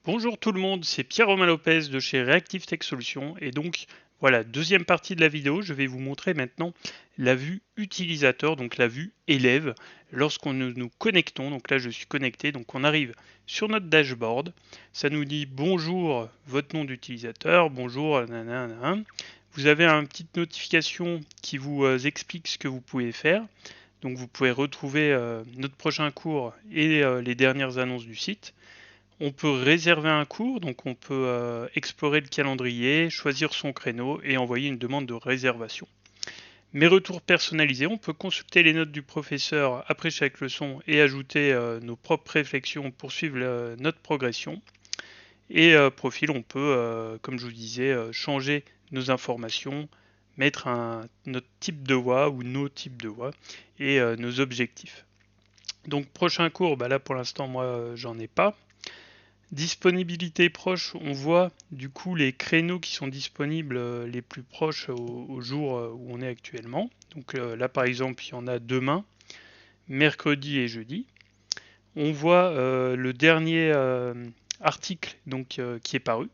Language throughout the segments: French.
Bonjour tout le monde, c'est Pierre-Romain Lopez de chez Reactive Tech Solutions et donc voilà, deuxième partie de la vidéo, je vais vous montrer maintenant la vue utilisateur, donc la vue élève, lorsqu'on nous connectons, donc là je suis connecté, donc on arrive sur notre dashboard, ça nous dit bonjour votre nom d'utilisateur, bonjour nanana. Vous avez une petite notification qui vous explique ce que vous pouvez faire, donc vous pouvez retrouver notre prochain cours et les dernières annonces du site. On peut réserver un cours, donc on peut explorer le calendrier, choisir son créneau et envoyer une demande de réservation. Mes retours personnalisés, on peut consulter les notes du professeur après chaque leçon et ajouter nos propres réflexions pour suivre notre progression. Et profil, on peut, comme je vous disais, changer nos informations, mettre notre type de voix ou nos types de voix et nos objectifs. Donc prochain cours, bah là pour l'instant moi j'en ai pas. Disponibilité proche, on voit du coup les créneaux qui sont disponibles les plus proches au jour où on est actuellement. Donc là par exemple, il y en a demain, mercredi et jeudi. On voit le dernier article donc, qui est paru.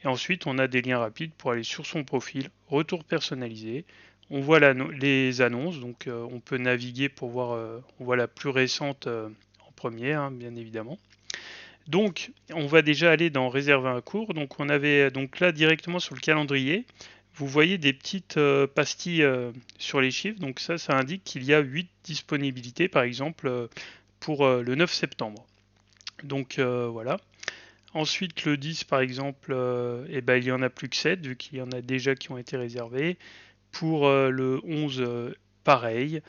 Et ensuite, on a des liens rapides pour aller sur son profil, retour personnalisé. On voit les annonces, donc on peut naviguer pour voir, on voit la plus récente en premier, hein, bien évidemment. Donc, on va déjà aller dans réserver un cours. Donc, on avait donc là directement sur le calendrier, vous voyez des petites pastilles sur les chiffres. Donc ça indique qu'il y a 8 disponibilités, par exemple, pour le 9 septembre. Donc voilà. Ensuite, le 10, par exemple, eh ben, il n'y en a plus que 7, vu qu'il y en a déjà qui ont été réservés. Pour le 11, pareil.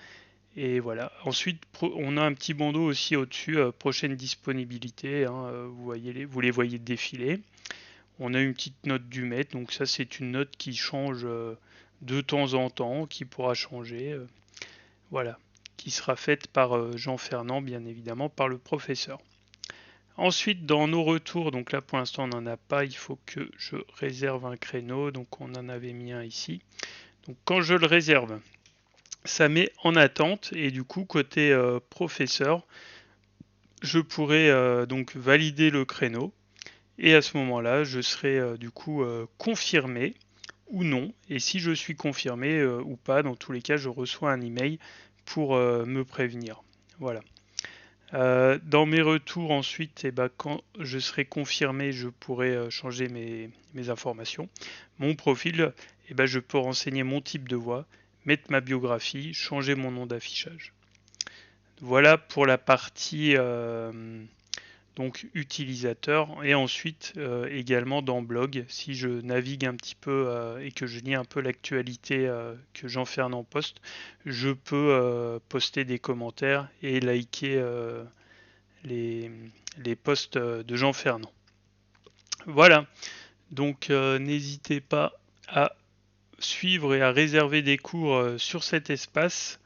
Et voilà. Ensuite, on a un petit bandeau aussi au-dessus, prochaine disponibilité, hein, vous les voyez défiler. On a une petite note du maître, donc ça c'est une note qui change de temps en temps, qui pourra changer, voilà, qui sera faite par Jean Fernand, bien évidemment, par le professeur. Ensuite, dans nos retours, donc là pour l'instant on n'en a pas, il faut que je réserve un créneau, donc on en avait mis un ici. Donc quand je le réserve, ça met en attente et du coup côté professeur, je pourrais donc valider le créneau et à ce moment-là, je serai du coup confirmé ou non. Et si je suis confirmé ou pas, dans tous les cas, je reçois un email pour me prévenir. Voilà. Dans mes retours ensuite, eh ben, quand je serai confirmé, je pourrai changer mes informations. Mon profil, eh ben, je peux renseigner mon type de voix, mettre ma biographie, changer mon nom d'affichage. Voilà pour la partie donc utilisateur et ensuite également dans blog si je navigue un petit peu et que je lis un peu l'actualité que Jean Fernand poste, je peux poster des commentaires et liker les, les posts de Jean Fernand. Voilà, donc n'hésitez pas à suivre et à réserver des cours sur cet espace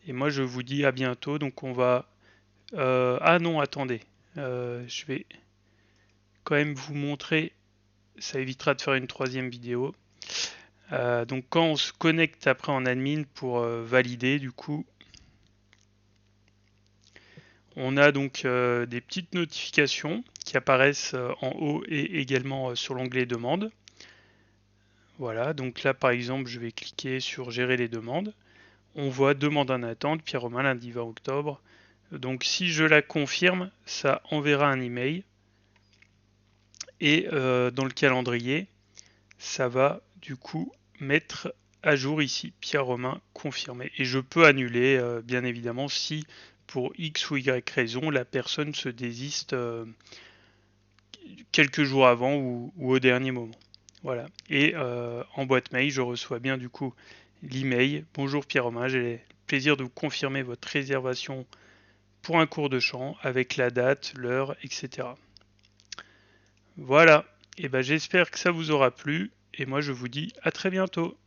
et moi je vous dis à bientôt. Donc on va ah non, attendez, je vais quand même vous montrer, ça évitera de faire une troisième vidéo. Donc quand on se connecte après en admin pour valider, du coup, on a donc des petites notifications qui apparaissent en haut et également sur l'onglet demande. Voilà, donc là par exemple, je vais cliquer sur gérer les demandes. On voit demande en attente, Pierre-Romain, lundi 20 octobre. Donc si je la confirme, ça enverra un email. Et dans le calendrier, ça va du coup mettre à jour ici Pierre Romain confirmé. Et je peux annuler bien évidemment si pour X ou Y raison la personne se désiste quelques jours avant ou au dernier moment. Voilà. Et en boîte mail, je reçois bien du coup l'email. Bonjour Pierre Romain, j'ai le plaisir de vous confirmer votre réservation pour un cours de chant avec la date, l'heure, etc. Voilà. Et ben j'espère que ça vous aura plu. Et moi je vous dis à très bientôt.